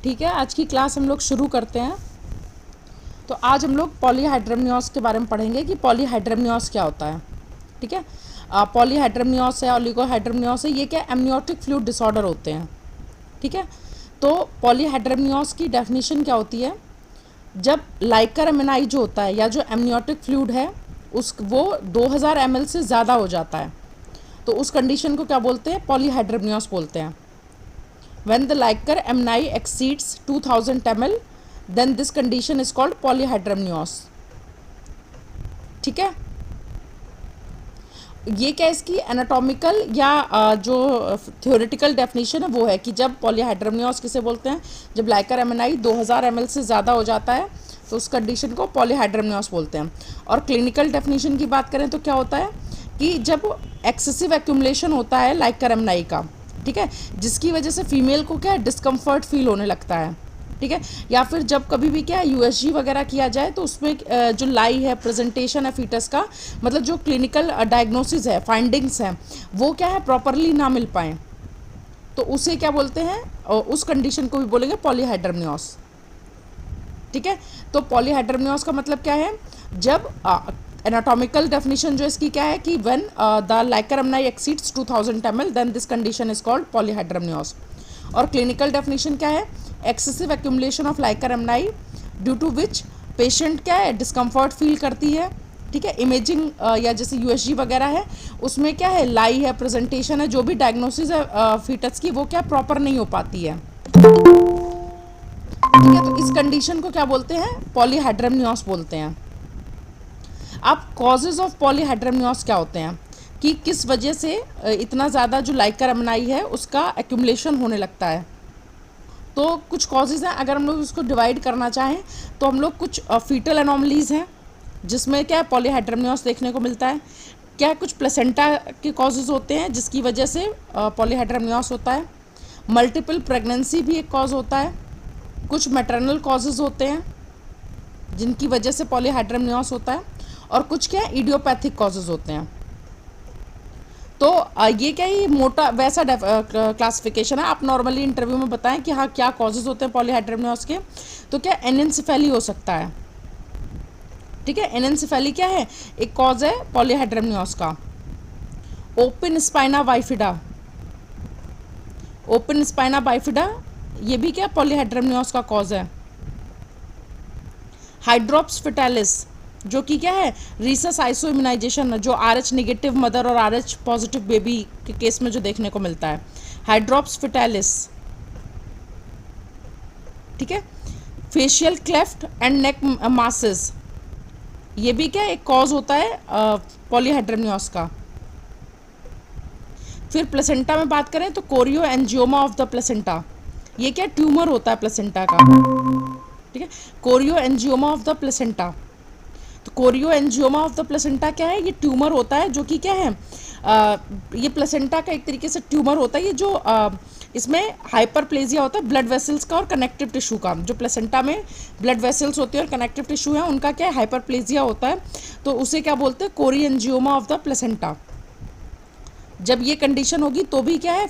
ठीक है, आज की क्लास हम लोग शुरू करते हैं। तो आज हम लोग पॉलीहाइड्रमनियोस के बारे में पढ़ेंगे कि पॉलीहाइड्रमनियोस क्या होता है। ठीक है, पॉलीहाइड्रमनियोस है, ओलिगोहाइड्रमनियोस है, ये क्या एमनियोटिक फ्लूइड डिसऑर्डर होते हैं। ठीक है, तो पॉलीहाइड्रमनियोस की डेफिनेशन क्या होती है? जब लाइकर एमनाई जो होता है या जो एमनियोटिक फ्लूइड है उस वो 2000 ml से ज़्यादा हो जाता है, तो उस कंडीशन को क्या बोलते हैं? पॉलीहाइड्रमनियोस बोलते हैं। When the Liker MNI exceeds 2000 ml, then this condition is called polyhydramnios. ठीक है, ये क्या इसकी एनाटॉमिकल या जो थ्योरेटिकल डेफिनेशन है वो है कि जब पॉलीहाइड्रमनियोस किसे बोलते हैं? जब लाइकर एमएनआई 2000 ml से ज़्यादा हो जाता है तो उस कंडीशन को पॉलीहाइड्रमनियोस बोलते हैं। और क्लिनिकल डेफिनेशन की बात करें तो क्या होता है कि जब एक्सेसिव एक्यूमुलेशन होता है लाइकर एमएनआई का, ठीक है, जिसकी वजह से फीमेल को क्या डिस्कम्फर्ट फील होने लगता है। ठीक है, या फिर जब कभी भी क्या यूएसजी वगैरह किया जाए तो उसमें जो लाई है, प्रेजेंटेशन है फीटस का, मतलब जो क्लिनिकल डायग्नोसिस है, फाइंडिंग्स हैं, वो क्या है प्रॉपरली ना मिल पाए, तो उसे क्या बोलते हैं? उस कंडीशन को भी बोलेंगे पॉलीहाइड्रमनियोस। ठीक है, तो पॉलीहाइड्रमनियोस का मतलब क्या है? जब एनाटॉमिकल डेफिनेशन जो इसकी क्या है कि when the liquor amnii exceeds 2000 ml then this condition is called polyhydramnios. और क्लिनिकल डेफिनेशन क्या है? Excessive accumulation of liquor amnii due to which patient क्या है डिस्कम्फर्ट फील करती है। ठीक है, इमेजिंग या जैसे यूएसजी वगैरह है उसमें क्या है लाई है, प्रेजेंटेशन है, जो भी डायग्नोसिस है फीटस की वो क्या प्रॉपर नहीं हो पाती है। ठीक है, तो इस कंडीशन को क्या बोलते हैं? पॉलीहाइड्रमनियोस बोलते हैं। अब कॉजेज ऑफ पॉलीहाइड्रमनियोस क्या होते हैं कि किस वजह से इतना ज़्यादा जो लाइकर एमनाई है उसका एक्यूमुलेशन होने लगता है। तो कुछ कॉजेज़ हैं, अगर हम लोग इसको डिवाइड करना चाहें तो हम लोग कुछ फीटल एनोमलीज हैं जिसमें क्या पॉलीहाइड्रमनियोस देखने को मिलता है। क्या कुछ प्लेसेंटा के कॉजेज़ होते हैं जिसकी वजह से पॉलीहाइड्रमनियोस होता है। मल्टीपल प्रेगनेंसी भी एक कॉज होता है। कुछ मैटरनल कॉजेज़ होते हैं जिनकी वजह से पॉलीहाइड्रमनियोस होता है। और कुछ क्या इडियोपैथिक कॉजेज़ होते हैं। तो ये क्या ही मोटा वैसा क्लासिफिकेशन है। आप नॉर्मली इंटरव्यू में बताएं कि हाँ क्या कॉजेज़ होते हैं पॉलीहाइड्रमनियोस के, तो क्या एनेंसेफेली हो सकता है। ठीक है, एनेंसेफेली क्या है? एक कॉज है पॉलीहाइड्रमनियोस का। Open spina bifida, open spina bifida ये भी क्या पॉलीहाइड्रमनियोस का कॉज है। हाइड्रोप्स फिटालिस जो कि क्या है रीसस आइसो इम्यूनाइजेशन, जो RH नेगेटिव मदर और RH पॉजिटिव बेबी के केस में जो देखने को मिलता है, हाइड्रोप्स फिटालिस। ठीक है, facial cleft and neck masses ये भी क्या एक कॉज होता है पॉलीहाइड्रमनियोस का। फिर प्लेसेंटा में बात करें तो कोरियो एंजियोमा ऑफ द प्लेसेंटा, ये क्या ट्यूमर होता है प्लेसेंटा का। ठीक है, कोरियो एंजियोमा ऑफ द प्लेसेंटा, तो कोरियो एंजियोमा ऑफ द प्लेसेंटा क्या है? ये ट्यूमर होता है जो कि क्या है ये प्लेसेंटा का एक तरीके से ट्यूमर होता है। ये जो इसमें हाइपरप्लेजिया होता है ब्लड वेसल्स का और कनेक्टिव टिश्यू का। जो प्लेसेंटा में ब्लड वेसल्स होते हैं और कनेक्टिव टिश्यू है उनका क्या है हाइपरप्लेजिया होता है, तो उसे क्या बोलते हैं? Chorioangioma of the placenta. जब ये कंडीशन होगी तो भी क्या है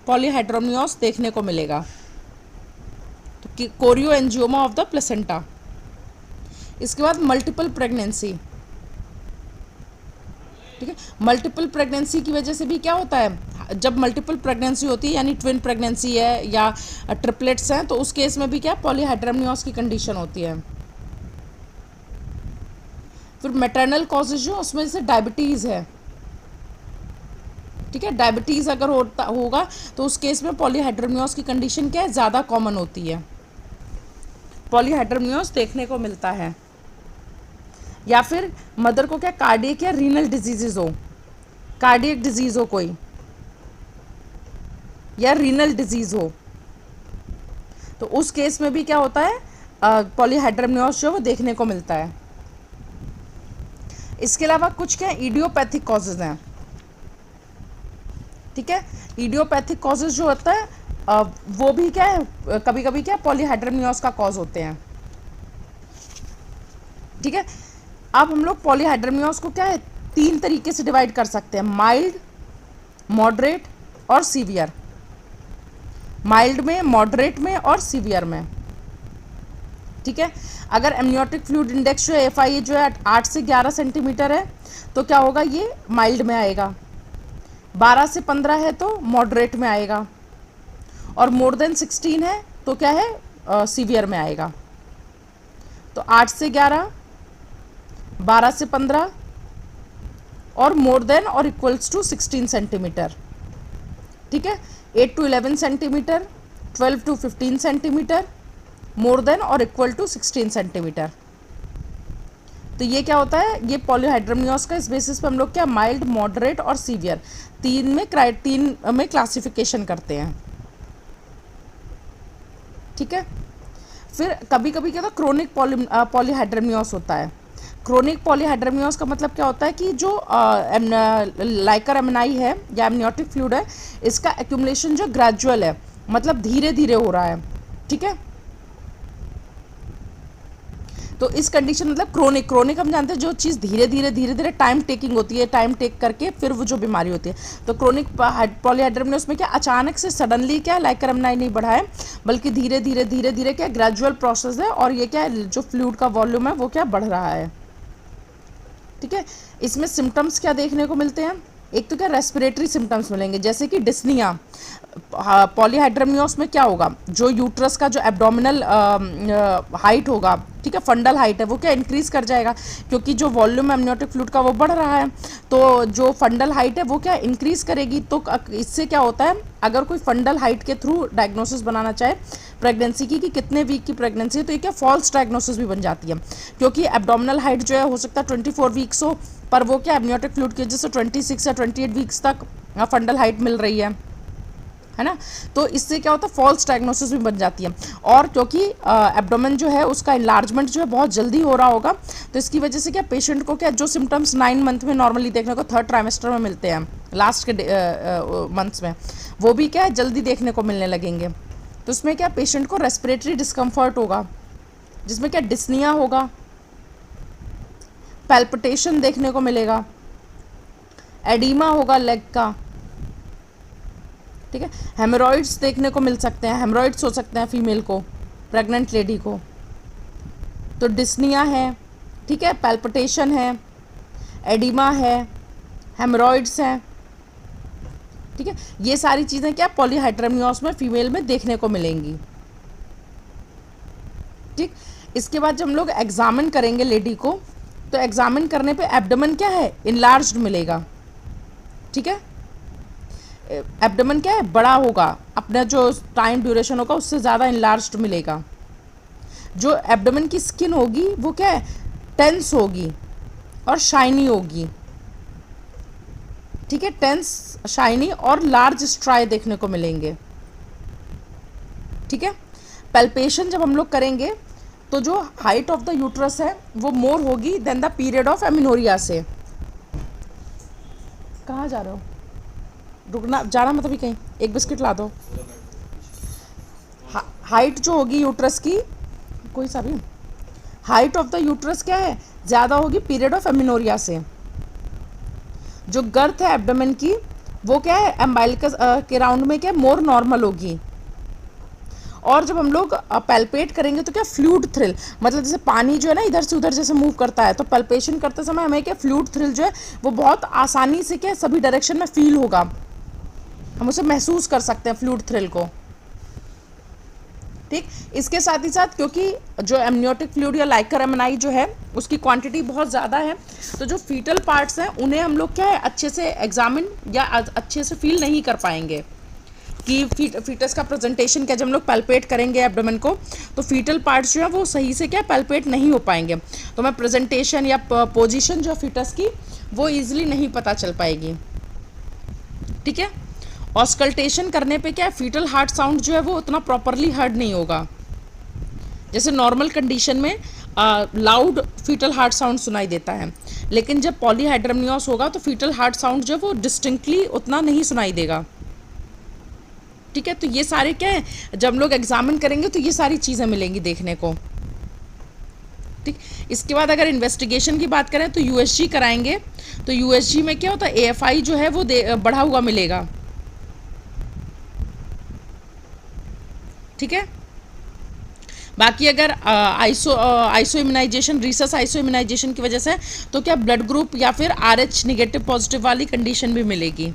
पॉलीहाइड्रमनियोस देखने को मिलेगा। तो कोरियो एंजियोमा ऑफ द प्लेसेंटा। इसके बाद मल्टीपल प्रेगनेंसी। ठीक है, मल्टीपल प्रेगनेंसी की वजह से भी क्या होता है? जब मल्टीपल प्रेगनेंसी होती है यानी ट्विन प्रेगनेंसी है या ट्रिपलेट्स हैं तो उस केस में भी क्या पॉलीहाइड्रमनियोस की कंडीशन होती है। फिर मैटरनल कॉजेज जो उसमें जैसे डायबिटीज़ है। ठीक है, डायबिटीज़ अगर होगा तो उस केस में पॉलीहाइड्रमनियोस की कंडीशन क्या है ज़्यादा कॉमन होती है, पॉलीहाइड्रमनियोस देखने को मिलता है। या फिर मदर को क्या कार्डियक या रीनल डिजीजेज हो, कार्डियक डिजीज हो कोई या रीनल डिजीज हो, तो उस केस में भी क्या होता है पॉलीहाइड्रमनियोस जो वो देखने को मिलता है। इसके अलावा कुछ क्या इडियोपैथिक कॉजेज हैं। ठीक है, इडियोपैथिक कॉजेज जो होता है वो भी क्या है कभी कभी क्या पॉलीहाइड्रमनियोस का कॉज होते हैं। ठीक है, अब हम लोग पॉलीहाइड्रमनियोस को क्या है 3 तरीके से डिवाइड कर सकते हैं, माइल्ड, मॉडरेट और सीवियर। माइल्ड में, मॉडरेट में और सीवियर में। ठीक है, अगर एमनियोटिक फ्लूइड इंडेक्स जो है FI जो है 8 से 11 सेंटीमीटर है तो क्या होगा, ये माइल्ड में आएगा। 12 से 15 है तो मॉडरेट में आएगा, और मोर देन 16 है तो क्या है, सीवियर में आएगा। तो 8 से 11, 12 से 15 और मोर देन और इक्वल्स टू 16 सेंटीमीटर। ठीक है, 8 to 11 centimetre, 12 to 15 centimetre, more than और इक्वल टू 16 सेंटीमीटर। तो ये क्या होता है, ये पॉलीहाइड्रोमियोस का, इस बेसिस पे हम लोग क्या माइल्ड, मॉडरेट और सीवियर तीन में क्लासिफिकेशन करते हैं। ठीक है, फिर कभी कभी क्या होता है, क्रोनिक पॉलीहाइड्रोमियोस होता है। क्रोनिक पॉलीहाइड्रोमियोस का मतलब क्या होता है कि जो लाइकर एमनाई है या एमनियोटिक फ्लूइड है, इसका एक्यूमुलेशन जो ग्रेजुअल है, मतलब धीरे धीरे हो रहा है। ठीक है, तो इस कंडीशन मतलब क्रोनिक हम जानते हैं जो चीज़ धीरे धीरे टाइम टेकिंग होती है, टाइम टेक करके फिर वो जो बीमारी होती है। तो क्रोनिक पॉलीहाइड्रोमियोस में क्या अचानक से सडनली क्या लाइकर एमनाई नहीं बढ़ा है, बल्कि धीरे धीरे क्या ग्रेजुअल प्रोसेस है, और ये क्या जो फ्लूइड का वॉल्यूम है वो क्या बढ़ रहा है। ठीक है, इसमें सिम्टम्स क्या देखने को मिलते हैं, एक तो क्या रेस्पिरेटरी सिम्टम्स मिलेंगे, जैसे कि डिस्निया। पॉलीहाइड्रोमियोस में क्या होगा, जो यूट्रस का जो एब्डोमिनल हाइट होगा, ठीक है, फंडल हाइट है, वो क्या इंक्रीज कर जाएगा, क्योंकि जो वॉल्यूम एमनियोटिक फ्लूइड का वो बढ़ रहा है, तो जो फंडल हाइट है वो क्या इंक्रीज करेगी। तो इससे क्या होता है, अगर कोई फंडल हाइट के थ्रू डायग्नोसिस बनाना चाहे प्रेगनेंसी की कि कितने वीक की प्रेगनेंसी है, तो ये क्या फॉल्स डायग्नोसिस भी बन जाती है, क्योंकि एब्डोमिनल हाइट जो है हो सकता है 24 वीक्स हो, पर वो क्या एमनियोटिक फ्लूइड की वजह से 26 या 28 वीक्स तक फंडल हाइट मिल रही है ना। तो इससे क्या होता है, फॉल्स डायग्नोसिस भी बन जाती है। और क्योंकि एब्डोमेन जो है उसका इन्लार्जमेंट जो है बहुत जल्दी हो रहा होगा, तो इसकी वजह से क्या पेशेंट को क्या जो सिम्टम्स 9 मंथ में नॉर्मली देखने को 3rd ट्राइमेस्टर में मिलते हैं, लास्ट के मंथ्स में, वो भी क्या है जल्दी देखने को मिलने लगेंगे। तो उसमें क्या पेशेंट को रेस्पिरेटरी डिस्कम्फर्ट होगा, जिसमें क्या डिस्निया होगा, पैल्पिटेशन देखने को मिलेगा, एडीमा होगा लेग का। ठीक है, हेमोरॉइड्स देखने को मिल सकते हैं, हेमोरॉइड्स हो सकते हैं फीमेल को, प्रेग्नेंट लेडी को। तो डिस्निया है, ठीक है, पैल्पिटेशन है, एडिमा है, हेमोरॉइड्स हैं। ठीक है, ये सारी चीज़ें क्या पॉलीहाइड्रोमियोस में फीमेल में देखने को मिलेंगी। ठीक, इसके बाद जब हम लोग एग्जामिन करेंगे लेडी को, तो एग्जामिन करने पे एब्डोमेन क्या है इनलार्ज्ड मिलेगा। ठीक है, एब्डोमेन क्या है बड़ा होगा, अपना जो टाइम ड्यूरेशन होगा उससे ज़्यादा इनलार्ज्ड मिलेगा। जो एब्डोमेन की स्किन होगी वो क्या है टेंस होगी और शाइनी होगी। ठीक है, टेंस, शाइनी और लार्ज स्ट्राई देखने को मिलेंगे। ठीक है, पैल्पेशन जब हम लोग करेंगे तो जो हाइट ऑफ द यूट्रस है वो मोर होगी then the period of amenorrhoea से। कहाँ जा रहे हो, रुकना जाना मतलब ही कहीं, एक बिस्किट ला दो। हाइट जो होगी यूट्रस की, कोई सा भी हाइट ऑफ द यूट्रस क्या है ज़्यादा होगी पीरियड ऑफ एमिनोरिया से। जो गर्थ है एब्डोमेन की वो क्या है एम्बाइलिकस के राउंड में क्या मोर नॉर्मल होगी। और जब हम लोग पैल्पेट करेंगे तो क्या फ्लूइड थ्रिल, मतलब जैसे पानी जो है ना इधर से उधर जैसे मूव करता है, तो पैल्पेशन करते समय हमें क्या फ्लूइड थ्रिल जो है वो बहुत आसानी से क्या सभी डायरेक्शन में फील होगा, हम उसे महसूस कर सकते हैं फ्लूइड थ्रिल को। ठीक, इसके साथ ही साथ क्योंकि जो एमनियोटिक फ्लूइड या लाइकर एमनाई जो है उसकी क्वांटिटी बहुत ज़्यादा है, तो जो फीटल पार्ट्स हैं उन्हें हम लोग क्या है अच्छे से एग्जामिन या अच्छे से फील नहीं कर पाएंगे कि फीटस का प्रेजेंटेशन क्या। जब हम लोग पैल्पेट करेंगे एब्डोमेन को तो फीटल पार्ट्स जो है वो सही से क्या पैल्पेट नहीं हो पाएंगे, तो हमें प्रेजेंटेशन या पोजीशन जो फीटस की वो ईजिली नहीं पता चल पाएगी। ठीक है, ऑस्कल्टेशन करने पे क्या फीटल हार्ट साउंड जो है वो उतना प्रॉपरली हर्ड नहीं होगा। जैसे नॉर्मल कंडीशन में लाउड फीटल हार्ट साउंड सुनाई देता है, लेकिन जब पॉलीहाइड्रोमियोस होगा तो फीटल हार्ट साउंड जो है वो डिस्टिंक्टली उतना नहीं सुनाई देगा। ठीक है, तो ये सारे क्या है जब हम लोग एग्जामिन करेंगे तो ये सारी चीज़ें मिलेंगी देखने को। ठीक, इसके बाद अगर इन्वेस्टिगेशन की बात करें तो यूएसजी कराएंगे, तो यूएसजी में क्या होता है एएफआई जो है वो बढ़ा हुआ मिलेगा। ठीक है। बाकी अगर isoimmunisation, rhesus isoimmunisation की वजह से तो क्या ब्लड ग्रुप या फिर RH निगेटिव पॉजिटिव वाली कंडीशन भी मिलेगी।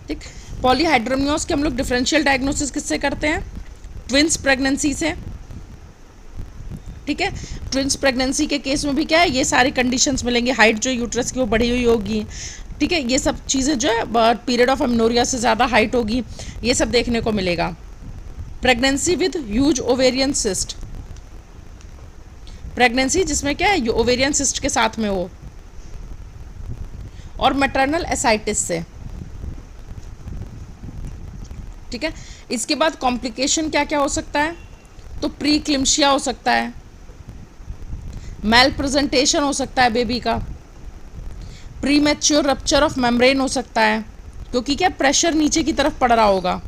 ठीक। पॉलीहाइड्रोमियोस के हम लोग डिफरेंशियल डायग्नोसिस किससे करते हैं? ट्विंस प्रेगनेंसी से। ठीक है। ट्विंस प्रेगनेंसी के केस में भी क्या है, ये सारी कंडीशंस मिलेंगे। हाइट जो यूट्रस की वो बढ़ी हुई होगी, ठीक है, ये सब चीज़ें जो है पीरियड ऑफ एमेनोरिया से ज़्यादा हाइट होगी, ये सब देखने को मिलेगा। Pregnancy with huge ovarian cyst, pregnancy जिसमें क्या है ओवेरियन सिस्ट के साथ में हो, और मैटरनल एसाइटिस से। ठीक है। इसके बाद कॉम्प्लिकेशन क्या क्या हो सकता है? तो प्री क्लिम्शिया हो सकता है, मेल प्रेजेंटेशन हो सकता है बेबी का, pre mature rupture of membrane हो सकता है, क्योंकि क्या प्रेशर नीचे की तरफ पड़ रहा होगा,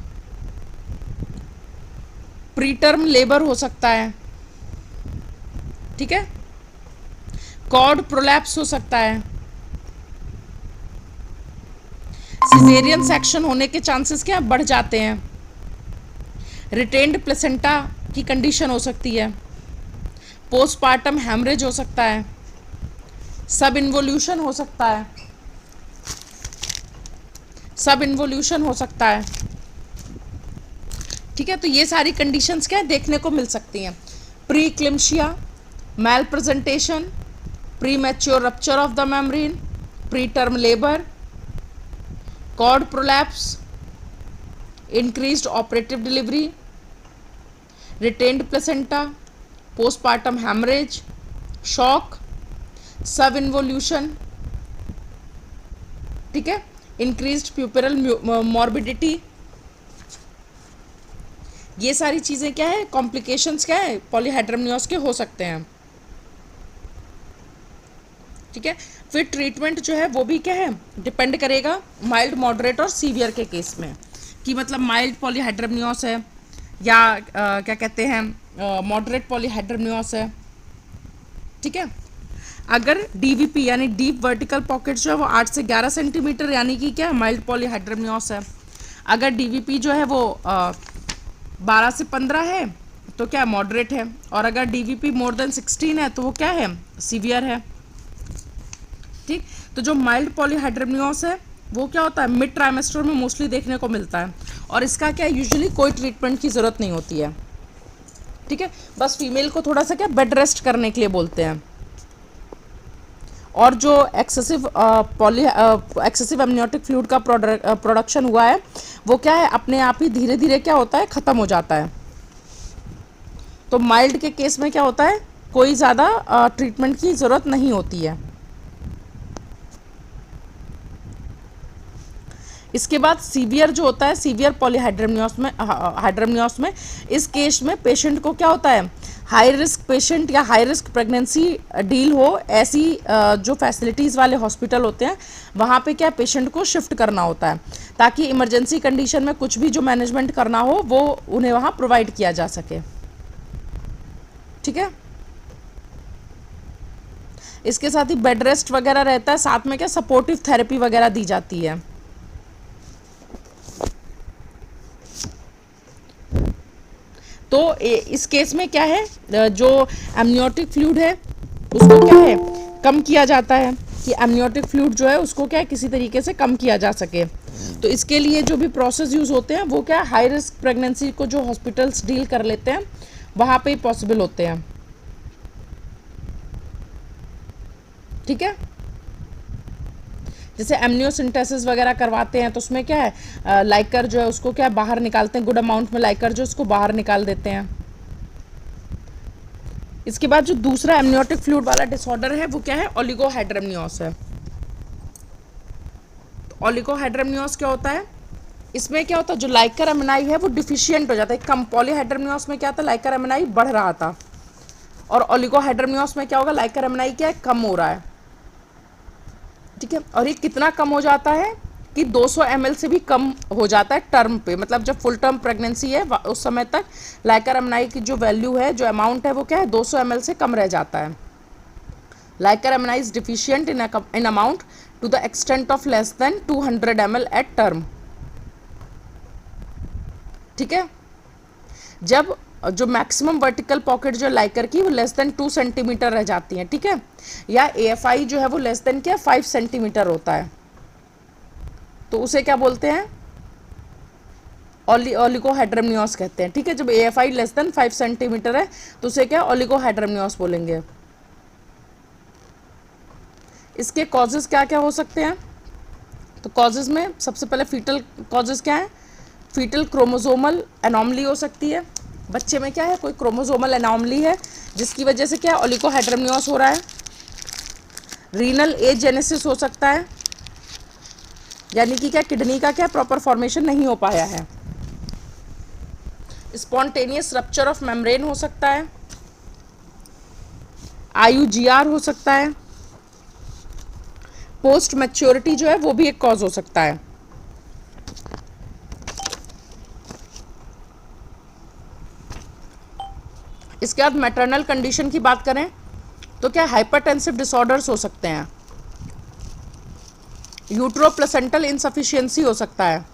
प्री टर्म लेबर हो सकता है, ठीक है, कॉर्ड प्रोलैप्स हो सकता है, सिजेरियन सेक्शन होने के चांसेस क्या बढ़ जाते हैं, रिटेन्ड प्लेसेंटा की कंडीशन हो सकती है, पोस्टपार्टम हैमरेज हो सकता है, सब इन्वोल्यूशन हो सकता है, सब इन्वोल्यूशन हो सकता है। ठीक है। तो ये सारी कंडीशंस क्या है देखने को मिल सकती हैं। Preeclampsia, malpresentation, premature rupture of the membrane, preterm labour, cord prolapse, increased operative delivery, retained placenta, postpartum haemorrhage, shock, subinvolution, ठीक है, इंक्रीज्ड प्यूपेरल मॉर्बिडिटी, ये सारी चीज़ें क्या है, कॉम्प्लिकेशंस क्या है पॉलीहाइड्रोमियोस के हो सकते हैं। ठीक है। फिर ट्रीटमेंट जो है वो भी क्या है डिपेंड करेगा माइल्ड, मॉडरेट और सीवियर के केस में, कि मतलब माइल्ड पॉलीहाइड्रोमियोस है या क्या कहते हैं मॉडरेट पॉलीहाइड्रोमियोस है। ठीक है। अगर डीवीपी यानी डीप वर्टिकल पॉकेट जो है वो 8 से 11 सेंटीमीटर यानी कि क्या है माइल्ड पॉलीहाइड्रोमियोस है। अगर डीवीपी जो है वो 12 से 15 है तो क्या मॉडरेट है, और अगर डीवीपी मोर देन 16 है तो वो क्या है सीवियर है। ठीक। तो जो माइल्ड पॉलीहाइड्रोमियोस है वो क्या होता है मिड ट्राइमेस्टर में मोस्टली देखने को मिलता है, और इसका क्या यूजुअली कोई ट्रीटमेंट की ज़रूरत नहीं होती है। ठीक है। बस फीमेल को थोड़ा सा क्या बेड रेस्ट करने के लिए बोलते हैं, और जो एक्सेसिव एमनियोटिक फ्लूइड का प्रोडक्शन हुआ है वो क्या है अपने आप ही धीरे धीरे क्या होता है ख़त्म हो जाता है। तो माइल्ड के केस में क्या होता है कोई ज़्यादा ट्रीटमेंट की ज़रूरत नहीं होती है। इसके बाद सीवियर जो होता है, सीवियर पॉलीहाइड्रोमियोस में इस केस में पेशेंट को क्या होता है हाई रिस्क पेशेंट या हाई रिस्क प्रेगनेंसी डील हो, ऐसी जो फैसिलिटीज़ वाले हॉस्पिटल होते हैं वहाँ पे क्या पेशेंट को शिफ्ट करना होता है, ताकि इमरजेंसी कंडीशन में कुछ भी जो मैनेजमेंट करना हो वो उन्हें वहाँ प्रोवाइड किया जा सके। ठीक है। इसके साथ ही बेड रेस्ट वगैरह रहता है, साथ में क्या सपोर्टिव थेरेपी वगैरह दी जाती है। तो इस केस में क्या है जो एमनियोटिक फ्लूइड है उसको क्या है कम किया जाता है, कि एमनियोटिक फ्लूइड जो है उसको क्या है किसी तरीके से कम किया जा सके। तो इसके लिए जो भी प्रोसेस यूज़ होते हैं वो क्या हाई रिस्क प्रेगनेंसी को जो हॉस्पिटल्स डील कर लेते हैं वहाँ पे पॉसिबल होते हैं। ठीक है। जैसे एमनियोसिंथेसिस वगैरह करवाते हैं तो उसमें क्या है लाइकर जो है उसको क्या बाहर निकालते हैं, गुड अमाउंट में लाइकर जो उसको बाहर निकाल देते हैं। इसके बाद जो दूसरा एमनियोटिक फ्लूइड वाला डिसऑर्डर है वो क्या है ओलिगोहाइड्रोमियोस है। तो ओलिगोहाइड्रोमियोस क्या होता है, इसमें क्या होता है जो लाइकर एमनाई है वो डिफिशियंट हो जाता है कम। पॉलीहाइड्रोमियोस में क्या था लाइकर एमनाई बढ़ रहा था, और ओलिगोहाइड्रोमियोस में क्या होगा लाइकर एमनाई क्या है कम हो रहा है। ठीक है। और ये कितना कम हो जाता है कि 200 ml से भी कम हो जाता है टर्म पे, मतलब जब फुल टर्म प्रेगनेंसी है उस समय तक लाइकर एमनाई की जो वैल्यू है जो अमाउंट है वो क्या है 200 ml से कम रह जाता है। Liquor amnii is deficient in amount to the extent of less than 200 ml at term. ठीक है। जब जो मैक्सिमम वर्टिकल पॉकेट जो लाइकर की वो लेस देन 2 सेंटीमीटर रह जाती है, ठीक है, या AFI जो है वो लेस देन क्या 5 सेंटीमीटर होता है, तो उसे क्या बोलते हैं, ओलिगोहाइड्रमनियोस कहते हैं, ठीक है। जब AFI लेस देन 5 सेंटीमीटर है तो उसे क्या ओलिगोहाइड्रमनियोस बोलेंगे। इसके कॉजेज क्या क्या हो सकते हैं, तो कॉजेज में सबसे पहले फीटल कॉजेज क्या है, फीटल क्रोमोसोमल एनॉमली हो सकती है, बच्चे में क्या है कोई क्रोमोसोमल एनॉमली है जिसकी वजह से क्या ओलिगोहाइड्रमनियोस हो रहा है। रीनल एजेनेसिस हो सकता है, यानी कि क्या किडनी का क्या प्रॉपर फॉर्मेशन नहीं हो पाया है। स्पॉन्टेनियस रप्चर ऑफ मेम्ब्रेन हो सकता है, IUGR हो सकता है, पोस्ट मैच्योरिटी जो है वो भी एक कॉज हो सकता है। इसके बाद मैटरनल कंडीशन की बात करें तो क्या हाइपरटेंसिव डिसऑर्डर्स हो सकते हैं, यूट्रोप्लेसेंटल इनसफिशिएंसी हो सकता है,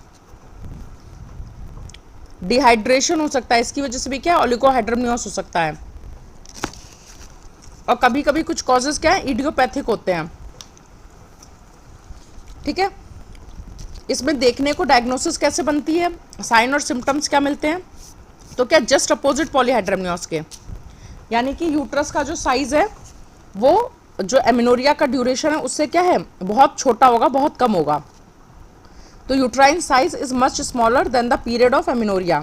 डिहाइड्रेशन हो सकता है, इसकी वजह से भी क्या ओलिगोहाइड्रमनियोस हो सकता है, और कभी कभी कुछ कॉजेज क्या है इडियोपैथिक होते हैं, ठीक है। इसमें देखने को डायग्नोसिस कैसे बनती है, साइन और सिम्टम्स क्या मिलते हैं, तो क्या जस्ट अपोजिट पॉलीहाइड्रमनियोस के, यानी कि यूट्रस का जो साइज है वो जो एमिनोरिया का ड्यूरेशन है उससे क्या है बहुत छोटा होगा, बहुत कम होगा, तो uterine size is much smaller than the period of amenorrhoea.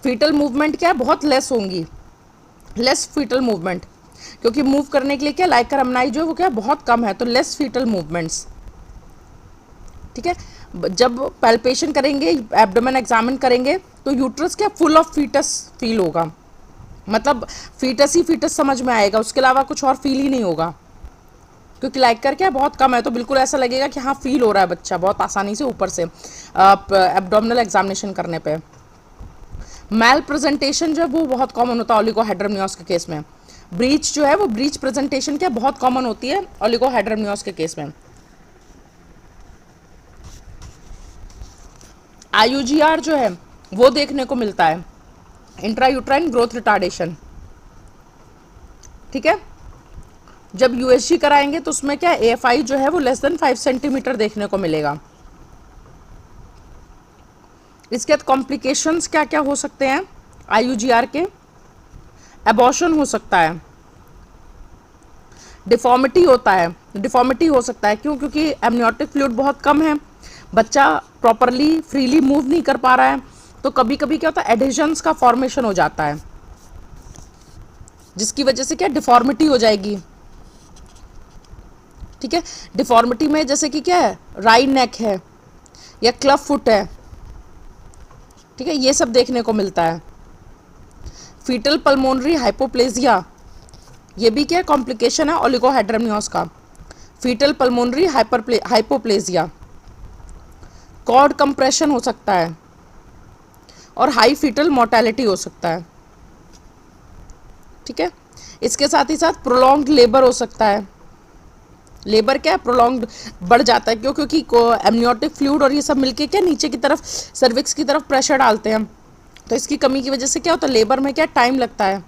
Fetal movement क्या है बहुत लेस होंगी, लेस फीटल मूवमेंट, क्योंकि मूव करने के लिए क्या लाइकर अमनाई जो है वो क्या बहुत कम है, तो लेस फीटल मूवमेंट्स, ठीक है। जब पैल्पेशन करेंगे, एब्डोमेन एग्जामिन करेंगे तो यूट्रस क्या फुल ऑफ फीटस फील होगा, मतलब फीटस ही फीटस समझ में आएगा, उसके अलावा कुछ और फील ही नहीं होगा, क्योंकि लाइकर क्या बहुत कम है, तो बिल्कुल ऐसा लगेगा कि हाँ फील हो रहा है बच्चा बहुत आसानी से ऊपर से एब्डोमिनल एग्जामिनेशन करने पे। मैल प्रेजेंटेशन जो है वो बहुत कॉमन होता है ओलिगोहाइड्रमनियोस के केस में, ब्रीच जो है वो ब्रीच प्रेजेंटेशन क्या बहुत कॉमन होती है ओलिगोहाइड्रमनियोस के केस में। IUGR जो है वो देखने को मिलता है, इंट्रायूट्राइन ग्रोथ रिटार्डेशन, ठीक है। जब USG कराएंगे तो उसमें क्या AFI जो है वो लेस देन 5 सेंटीमीटर देखने को मिलेगा। इसके बाद कॉम्प्लिकेशंस क्या क्या हो सकते हैं IUGR के, एबॉर्शन हो सकता है, डिफॉर्मिटी होता है, डिफॉर्मिटी हो सकता है क्यों, क्योंकि एमनियोटिक फ्लूइड बहुत कम है, बच्चा प्रॉपरली फ्रीली मूव नहीं कर पा रहा है, तो कभी कभी क्या होता है एडिशंस का फॉर्मेशन हो जाता है जिसकी वजह से क्या डिफॉर्मिटी हो जाएगी, ठीक है। डिफॉर्मिटी में जैसे कि क्या है राई नेक है या क्लब फुट है, ठीक है, ये सब देखने को मिलता है। फीटल पल्मोनरी हाइपोप्लेजिया ये भी क्या कॉम्प्लिकेशन है ओलिगोहाइड्रमनियोस का, foetal pulmonary hypoplasia, cord compression हो सकता है और हाई फीटल मोर्टेलिटी हो सकता है, ठीक है। इसके साथ ही साथ प्रोलॉन्ग्ड लेबर हो सकता है, लेबर क्या है प्रोलॉन्ग्ड बढ़ जाता है क्यों, क्योंकि एमनियोटिक फ्लूइड और ये सब मिलके क्या नीचे की तरफ सर्विक्स की तरफ प्रेशर डालते हैं, तो इसकी कमी की वजह से क्या होता है लेबर में क्या टाइम लगता है।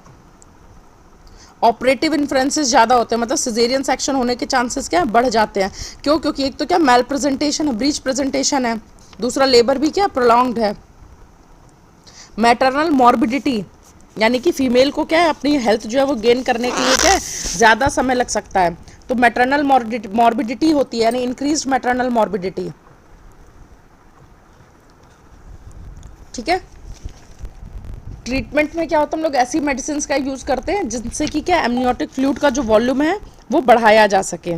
ऑपरेटिव इन्फ्लुएंसेस ज़्यादा होते हैं, मतलब सिजेरियन सेक्शन होने के चांसेस क्या बढ़ जाते हैं, क्यों, क्योंकि एक तो क्या मैल प्रेजेंटेशन है, ब्रीच प्रेजेंटेशन है, दूसरा लेबर भी क्या प्रोलॉन्ग्ड है। मैटरनल मॉर्बिडिटी यानी कि फीमेल को क्या है अपनी हेल्थ जो है वो गेन करने के लिए क्या है ज़्यादा समय लग सकता है, तो मैटरनल मॉर्बिडिटी होती है, यानी इंक्रीज्ड मैटरनल मॉर्बिडिटी, ठीक है। ट्रीटमेंट में क्या होता है हम लोग ऐसी मेडिसिन का यूज़ करते हैं जिनसे कि क्या एमनियोटिक फ्लूइड का जो वॉल्यूम है वो बढ़ाया जा सके,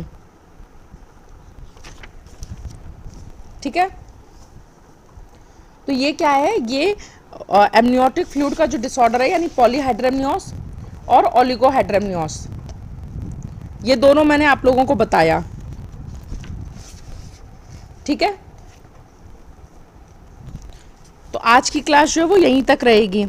ठीक है। तो ये क्या है, ये एमनियोटिक फ्लूइड का जो डिसऑर्डर है यानी पॉलीहाइड्रमनियोस और ओलिगोहाइड्रमनियोस, ये दोनों मैंने आप लोगों को बताया, ठीक है। तो आज की क्लास जो है वो यहीं तक रहेगी।